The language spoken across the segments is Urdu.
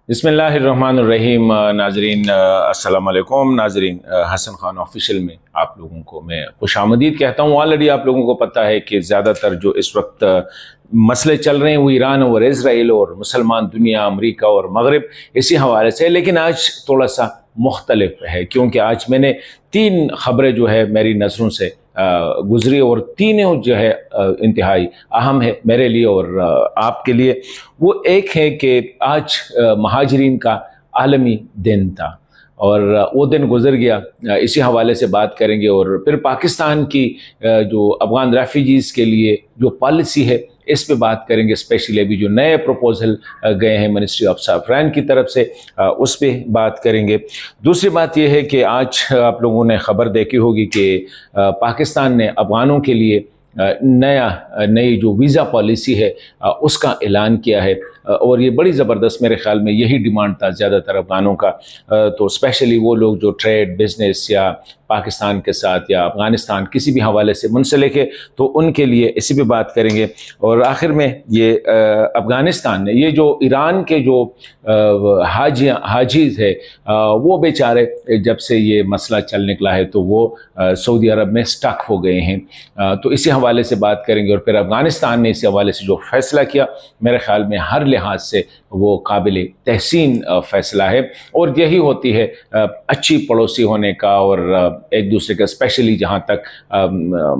بسم اللہ الرحمن الرحیم۔ ناظرین السلام علیکم۔ ناظرین، حسن خان آفیشیل میں آپ لوگوں کو میں خوش آمدید کہتا ہوں۔ آلریڈی آپ لوگوں کو پتہ ہے کہ زیادہ تر جو اس وقت مسئلے چل رہے ہیں وہ ایران اور اسرائیل اور مسلمان دنیا، امریکہ اور مغرب، اسی حوالے سے۔ لیکن آج تھوڑا سا مختلف ہے، کیونکہ آج میں نے 3 خبریں جو ہے میری نظروں سے گزری، اور تینوں جو ہے انتہائی اہم ہے میرے لیے اور آپ کے لیے۔ وہ ایک ہے کہ آج مہاجرین کا عالمی دن تھا اور وہ دن گزر گیا، اسی حوالے سے بات کریں گے۔ اور پھر پاکستان کی جو افغان ریفیوجیز کے لیے جو پالیسی ہے اس پہ بات کریں گے، اسپیشلی ابھی جو نئے پروپوزل گئے ہیں منسٹری آف سافران کی طرف سے، اس پہ بات کریں گے۔ دوسری بات یہ ہے کہ آج آپ لوگوں نے خبر دیکھی ہوگی کہ پاکستان نے افغانوں کے لیے نئی جو ویزا پالیسی ہے اس کا اعلان کیا ہے، اور یہ بڑی زبردست، میرے خیال میں یہی ڈیمانڈ تھا زیادہ تر افغانوں کا۔ تو اسپیشلی وہ لوگ جو ٹریڈ، بزنس یا پاکستان کے ساتھ یا افغانستان کسی بھی حوالے سے منسلک ہے، تو ان کے لیے اسی پہ بات کریں گے۔ اور آخر میں یہ افغانستان نے، یہ جو ایران کے جو حاجیز ہے وہ بیچارے جب سے یہ مسئلہ چل نکلا ہے تو وہ سعودی عرب میں سٹک ہو گئے ہیں، تو اسی حوالے سے بات کریں گے۔ اور پھر افغانستان نے اسی حوالے سے جو فیصلہ کیا، میرے خیال میں ہر لحاظ سے وہ قابل تحسین فیصلہ ہے، اور یہی ہوتی ہے اچھی پڑوسی ہونے کا، اور ایک دوسرے کا اسپیشلی جہاں تک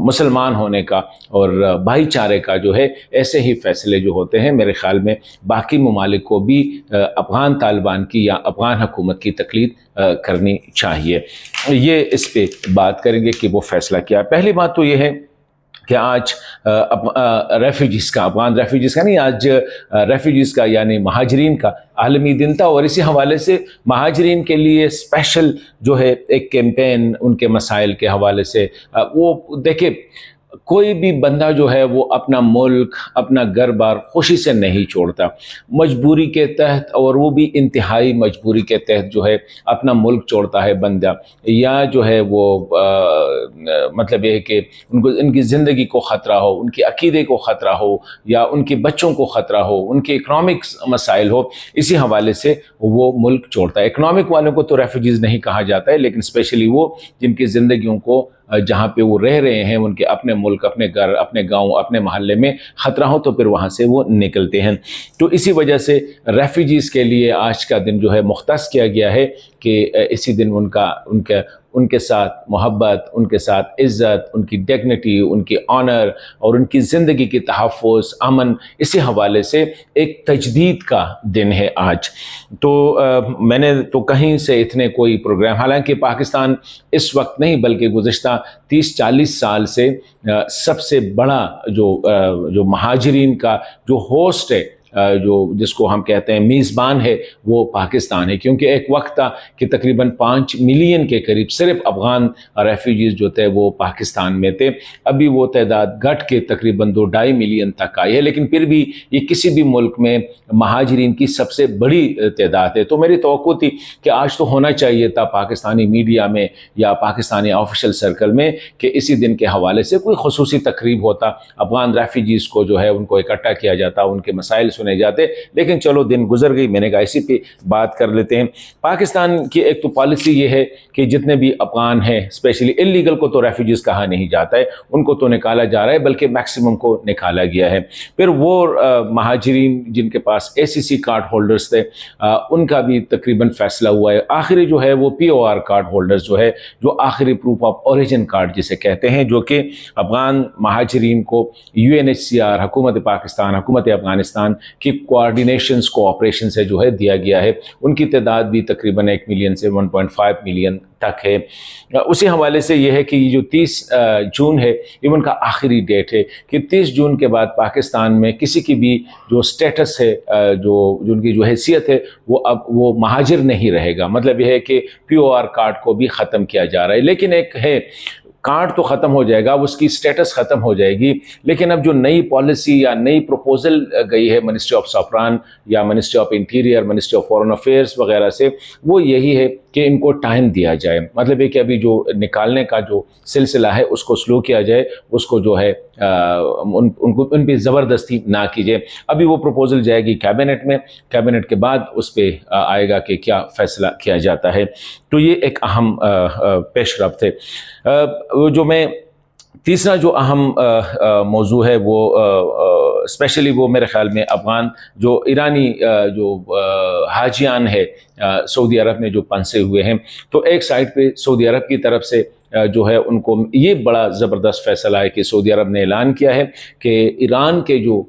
مسلمان ہونے کا اور بھائی چارے کا جو ہے، ایسے ہی فیصلے جو ہوتے ہیں میرے خیال میں باقی ممالک کو بھی افغان طالبان کی یا افغان حکومت کی تقلید کرنی چاہیے۔ یہ اس پہ بات کریں گے کہ وہ فیصلہ کیا ہے۔ پہلی بات تو یہ ہے کہ آج ریفیوجیز کا، افغان ریفیوجیز کا نہیں، آج ریفیوجیز کا یعنی مہاجرین کا عالمی دن تھا، اور اسی حوالے سے مہاجرین کے لیے اسپیشل جو ہے ایک کیمپین ان کے مسائل کے حوالے سے۔ وہ دیکھیں، کوئی بھی بندہ جو ہے وہ اپنا ملک، اپنا گھر بار خوشی سے نہیں چھوڑتا، مجبوری کے تحت، اور وہ بھی انتہائی مجبوری کے تحت جو ہے اپنا ملک چھوڑتا ہے بندہ، یا جو ہے وہ مطلب یہ ہے کہ ان کی زندگی کو خطرہ ہو، ان کے عقیدے کو خطرہ ہو، یا ان کے بچوں کو خطرہ ہو، ان کے اکنامکس مسائل ہو، اسی حوالے سے وہ ملک چھوڑتا ہے۔ اکنامک والوں کو تو ریفیوجیز نہیں کہا جاتا ہے، لیکن اسپیشلی وہ جن کی زندگیوں کو جہاں پہ وہ رہ رہے ہیں، ان کے اپنے ملک، اپنے گھر، اپنے گاؤں، اپنے محلے میں خطرہ ہو تو پھر وہاں سے وہ نکلتے ہیں۔ تو اسی وجہ سے ریفیوجیز کے لیے آج کا دن جو ہے مختص کیا گیا ہے کہ اسی دن ان کے ساتھ محبت، ان کے ساتھ عزت، ان کی ڈیگنیٹی، ان کی آنر اور ان کی زندگی کی تحفظ، امن، اسی حوالے سے ایک تجدید کا دن ہے آج۔ تو میں نے تو کہیں سے اتنے کوئی پروگرام، حالانکہ پاکستان اس وقت نہیں بلکہ گزشتہ 30-40 سال سے سب سے بڑا جو مہاجرین کا جو ہوسٹ ہے، جو جس کو ہم کہتے ہیں میزبان ہے، وہ پاکستان ہے، کیونکہ ایک وقت تھا کہ تقریباً 5 ملین کے قریب صرف افغان ریفیوجیز جو تھے وہ پاکستان میں تھے۔ ابھی وہ تعداد گھٹ کے تقریباً 2-2.5 ملین تک آئی ہے، لیکن پھر بھی یہ کسی بھی ملک میں مہاجرین کی سب سے بڑی تعداد ہے۔ تو میری توقع تھی کہ آج تو ہونا چاہیے تھا پاکستانی میڈیا میں یا پاکستانی آفیشیل سرکل میں کہ اسی دن کے حوالے سے کوئی خصوصی تقریب ہوتا، افغان ریفیوجیز کو جو ہے ان کو اکٹھا کیا جاتا، ان کے مسائل سنے جاتے، لیکن چلو دن گزر گئی، میں نے کہا اسی پہ بات کر لیتے ہیں۔ پاکستان کی ایک تو پالیسی یہ ہے کہ جتنے بھی افغان ہیں، اسپیشلی انلیگل کو تو ریفیوجیز کہا نہیں جاتا ہے، ان کو تو نکالا جا رہا ہے، بلکہ میکسیمم کو نکالا گیا ہے۔ پھر وہ مہاجرین جن کے پاس ACC کارڈ ہولڈرز تھے، ان کا بھی تقریباً فیصلہ ہوا ہے۔ آخری جو ہے وہ POR کارڈ ہولڈرز جو ہے، جو آخری پروف آف اوریجن کارڈ جسے کہتے ہیں، جو کہ افغان مہاجرین کو UNHCR، حکومت پاکستان، حکومت افغانستان کی کوآرڈینیشنز کوآپریشن سے جو ہے دیا گیا ہے، ان کی تعداد بھی تقریباً 1 ملین سے 1.5 ملین تک ہے۔ اسی حوالے سے یہ ہے کہ یہ جو 30 جون ہے، یہ ان کا آخری ڈیٹ ہے کہ 30 جون کے بعد پاکستان میں کسی کی بھی جو سٹیٹس ہے، جو ان کی جو حیثیت ہے، وہ مہاجر نہیں رہے گا۔ مطلب یہ ہے کہ POR کارڈ کو بھی ختم کیا جا رہا ہے، لیکن ایک ہے کارڈ تو ختم ہو جائے گا، اس کی سٹیٹس ختم ہو جائے گی، لیکن اب جو نئی پالیسی یا نئی پروپوزل گئی ہے منسٹری آف سافران یا ministry of interior, ministry of foreign affairs وغیرہ سے، وہ یہی ہے کہ ان کو ٹائم دیا جائے، مطلب ہے کہ ابھی جو نکالنے کا جو سلسلہ ہے اس کو سلو کیا جائے، اس کو جو ہے ان پہ زبردستی نہ کیجیے۔ ابھی وہ پروپوزل جائے گی کیبنٹ میں، کیبنٹ کے بعد اس پہ آئے گا کہ کیا فیصلہ کیا جاتا ہے۔ تو یہ ایک اہم پیش رفت ہے۔ جو میں تیسرا جو اہم موضوع ہے وہ اسپیشلی وہ میرے خیال میں افغان جو ایرانی جو حاجیان ہے سعودی عرب میں جو پنسے ہوئے ہیں، تو ایک سائڈ پہ سعودی عرب کی طرف سے جو ہے ان کو یہ بڑا زبردست فیصلہ ہے کہ سعودی عرب نے اعلان کیا ہے کہ ایران کے جو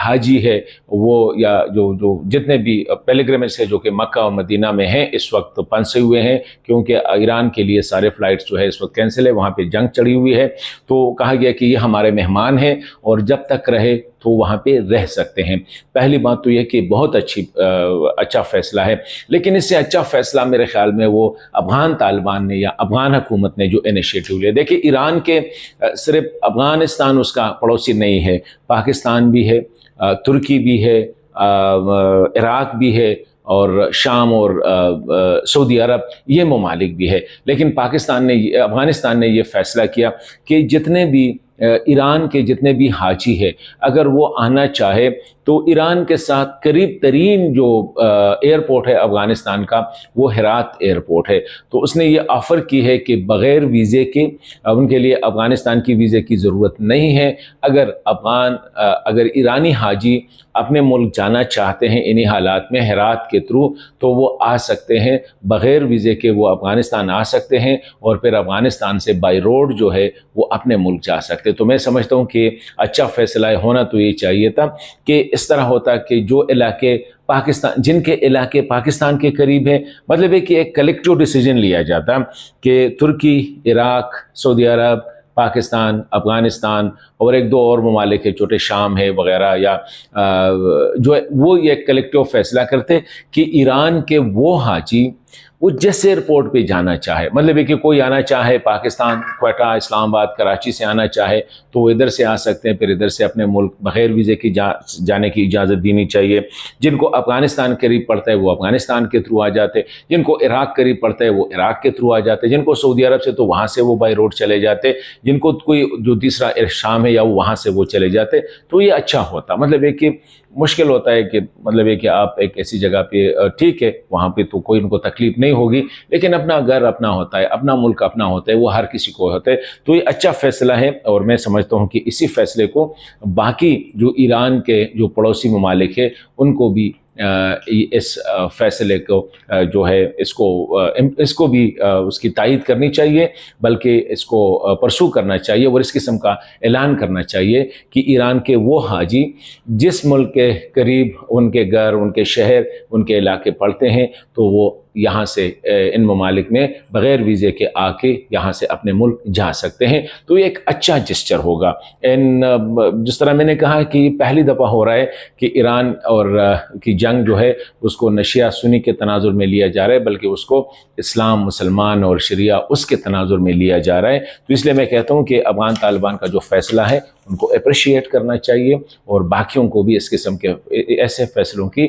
حاجی ہے وہ یا جو جتنے بھی پیلگرمز ہے جو کہ مکہ اور مدینہ میں ہیں اس وقت پنسے ہوئے ہیں، کیونکہ ایران کے لیے سارے فلائٹس جو ہے اس وقت کینسل ہے، وہاں پہ جنگ چڑھی ہوئی ہے، تو کہا گیا کہ یہ ہمارے مہمان ہیں اور جب تک رہے تو وہاں پہ رہ سکتے ہیں۔ پہلی بات تو یہ کہ بہت اچھا فیصلہ ہے، لیکن اس سے اچھا فیصلہ میرے خیال میں وہ افغان طالبان نے یا افغان حکومت نے جو انیشیٹو لیا۔ دیکھیں ایران کے صرف افغانستان اس کا پڑوسی نہیں ہے، پاکستان بھی ہے، ترکی بھی ہے، عراق بھی ہے، اور شام اور سعودی عرب یہ ممالک بھی ہے، لیکن افغانستان نے یہ فیصلہ کیا کہ جتنے بھی ایران کے جتنے بھی حاجی ہے اگر وہ آنا چاہے تو ایران کے ساتھ قریب ترین جو ایئرپورٹ ہے افغانستان کا وہ ہرات ایئرپورٹ ہے، تو اس نے یہ آفر کی ہے کہ بغیر ویزے کے ان کے لیے افغانستان کی ویزے کی ضرورت نہیں ہے۔ اگر ایرانی حاجی اپنے ملک جانا چاہتے ہیں انہی حالات میں ہرات کے تھرو تو وہ آ سکتے ہیں، بغیر ویزے کے وہ افغانستان آ سکتے ہیں اور پھر افغانستان سے بائی روڈ جو ہے وہ اپنے ملک جا سکتے۔ تو میں سمجھتا ہوں کہ اچھا فیصلہ ہونا تو یہ چاہیے تھا کہ اس طرح ہوتا کہ جو علاقے جن کے علاقے پاکستان کے قریب ہیں، مطلب ہے کہ ایک کلیکٹیو ڈیسیجن لیا جاتا کہ ترکی، عراق، سعودی عرب، پاکستان، افغانستان اور ایک دو اور ممالک ہے چھوٹے شام ہے وغیرہ، یا جو ہے وہ یہ کلیکٹیو فیصلہ کرتے کہ ایران کے وہ حاجی وہ جس ایئرپورٹ پہ جانا چاہے، مطلب ہے کہ کوئی آنا چاہے پاکستان، کوئٹہ، اسلام آباد، کراچی سے آنا چاہے تو وہ ادھر سے آ سکتے ہیں، پھر ادھر سے اپنے ملک بغیر ویزے کی جانے کی اجازت دینی چاہیے۔ جن کو افغانستان قریب پڑتا ہے وہ افغانستان کے تھرو آ جاتے، جن کو عراق قریب پڑتا ہے وہ عراق کے تھرو آ جاتے، جن کو سعودی عرب سے تو وہاں سے وہ بائی روڈ چلے جاتے، جن کو کوئی جو تیسرا شام ہے یا وہاں سے وہ چلے جاتے، تو یہ اچھا ہوتا۔ مطلب ہے کہ مشکل ہوتا ہے کہ مطلب ہے کہ آپ ایک ایسی جگہ پہ ٹھیک ہے وہاں پہ تو کوئی ان کو تکلیف نہیں ہوگی، لیکن اپنا گھر اپنا ہوتا ہے، اپنا ملک اپنا ہوتا ہے، وہ ہر کسی کو ہوتا ہے۔ تو یہ اچھا فیصلہ ہے اور میں سمجھتا ہوں کہ اسی فیصلے کو باقی جو ایران کے جو پڑوسی ممالک ہیں ان کو بھی اس فیصلے کو جو ہے اس کو بھی اس کی تائید کرنی چاہیے، بلکہ اس کو پرسو کرنا چاہیے اور اس قسم کا اعلان کرنا چاہیے کہ ایران کے وہ حاجی جس ملک کے قریب ان کے گھر، ان کے شہر، ان کے علاقے پڑتے ہیں تو وہ یہاں سے ان ممالک میں بغیر ویزے کے آ کے یہاں سے اپنے ملک جا سکتے ہیں۔ تو یہ ایک اچھا جسچر ہوگا۔ جس طرح میں نے کہا کہ یہ پہلی دفعہ ہو رہا ہے کہ ایران اور کی جنگ جو ہے اس کو نہ شیعہ سنی کے تناظر میں لیا جا رہا ہے بلکہ اس کو اسلام، مسلمان اور شریعہ اس کے تناظر میں لیا جا رہا ہے۔ تو اس لیے میں کہتا ہوں کہ افغان طالبان کا جو فیصلہ ہے ان کو اپریشیٹ کرنا چاہیے اور باقیوں کو بھی اس قسم کے ایسے فیصلوں کی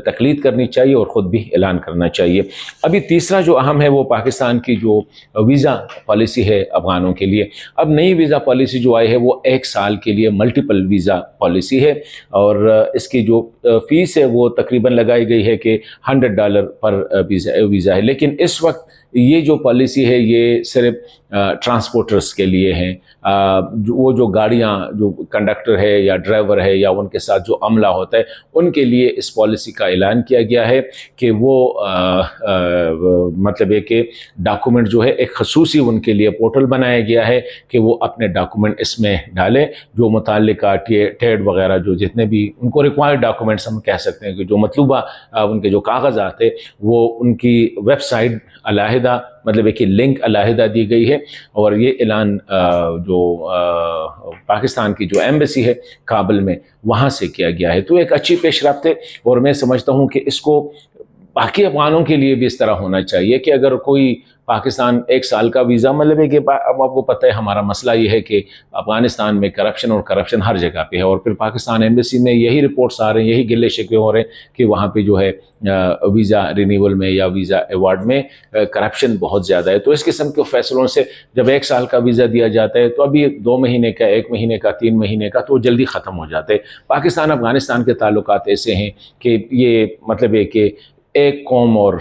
تقلید کرنی چاہیے اور خود بھی اعلان کرنا چاہیے۔ ابھی تیسرا جو اہم ہے وہ پاکستان کی جو ویزا پالیسی ہے افغانوں کے لیے۔ اب نئی ویزا پالیسی جو آئی ہے وہ 1 سال کے لیے ملٹیپل ویزا پالیسی ہے اور اس کی جو فیس ہے وہ تقریباً لگائی گئی ہے کہ $100 پر ویزا ہے، لیکن اس وقت یہ جو پالیسی ہے یہ صرف ٹرانسپورٹرز کے لیے ہیں۔ وہ جو گاڑیاں جو کنڈکٹر ہے یا ڈرائیور ہے یا ان کے ساتھ جو عملہ ہوتا ہے ان کے لیے اس پالیسی کا اعلان کیا گیا ہے کہ وہ مطلب ہے کہ ڈاکومنٹ جو ہے ایک خصوصی ان کے لیے پورٹل بنایا گیا ہے کہ وہ اپنے ڈاکومنٹ اس میں ڈالیں، جو متعلقہ ٹیڈ وغیرہ جو جتنے بھی ان کو ریکوائرڈ ڈاکومنٹس ہم کہہ سکتے ہیں کہ جو مطلوبہ ان کے جو کاغذات ہیں وہ ان کی ویب سائٹ علیحدہ مطلب ہے کہ لنک علیحدہ دی گئی ہے اور یہ اعلان جو پاکستان کی جو ایمبیسی ہے کابل میں وہاں سے کیا گیا ہے۔ تو ایک اچھی پیش رفت ہے اور میں سمجھتا ہوں کہ اس کو باقی افغانوں کے لیے بھی اس طرح ہونا چاہیے کہ اگر کوئی پاکستان 1 سال کا ویزا مطلب ہے کہ اب آپ کو پتہ ہے ہمارا مسئلہ یہ ہے کہ افغانستان میں کرپشن ہر جگہ پہ ہے، اور پھر پاکستان ایمبیسی میں یہی رپورٹس آ رہے ہیں، یہی گلے شکوے ہو رہے ہیں کہ وہاں پہ جو ہے ویزا رینیول میں یا ویزا ایوارڈ میں کرپشن بہت زیادہ ہے۔ تو اس قسم کے فیصلوں سے جب 1 سال کا ویزا دیا جاتا ہے تو ابھی 2 مہینے کا، 1 مہینے کا، 3 مہینے کا، تو وہ جلدی ختم ہو جاتے ہیں۔ پاکستان افغانستان کے تعلقات ایسے ہیں کہ یہ مطلب ہے کہ ایک قوم اور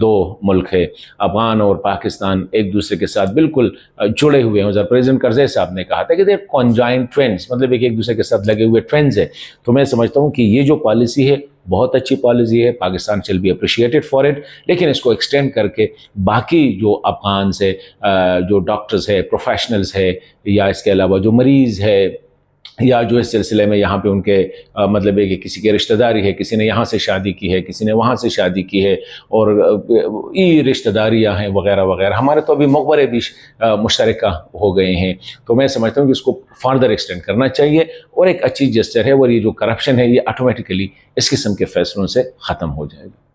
2 ملک ہے، افغان اور پاکستان ایک دوسرے کے ساتھ بالکل جڑے ہوئے ہیں۔ پریزیڈنٹ کرزئی صاحب نے کہا تھا کہ دے کنجائنٹ ٹوینز، مطلب ایک دوسرے کے ساتھ لگے ہوئے ٹوینز ہیں۔ تو میں سمجھتا ہوں کہ یہ جو پالیسی ہے بہت اچھی پالیسی ہے، پاکستان شل بی اپریشیٹڈ فار اٹ، لیکن اس کو ایکسٹینڈ کر کے باقی جو افغانز ہے، جو ڈاکٹرز ہے، پروفیشنلز ہے، یا اس کے علاوہ جو مریض ہے، یا جو اس سلسلے میں یہاں پہ ان کے مطلب ہے کہ کسی کے رشتہ داری ہے، کسی نے یہاں سے شادی کی ہے، کسی نے وہاں سے شادی کی ہے، اور رشتہ داریاں ہیں وغیرہ وغیرہ، ہمارے تو ابھی مقبرے بھی مشترکہ ہو گئے ہیں۔ تو میں سمجھتا ہوں کہ اس کو فردر ایکسٹینڈ کرنا چاہیے، اور ایک اچھی جسچر ہے، اور یہ جو کرپشن ہے یہ آٹومیٹیکلی اس قسم کے فیصلوں سے ختم ہو جائے گا۔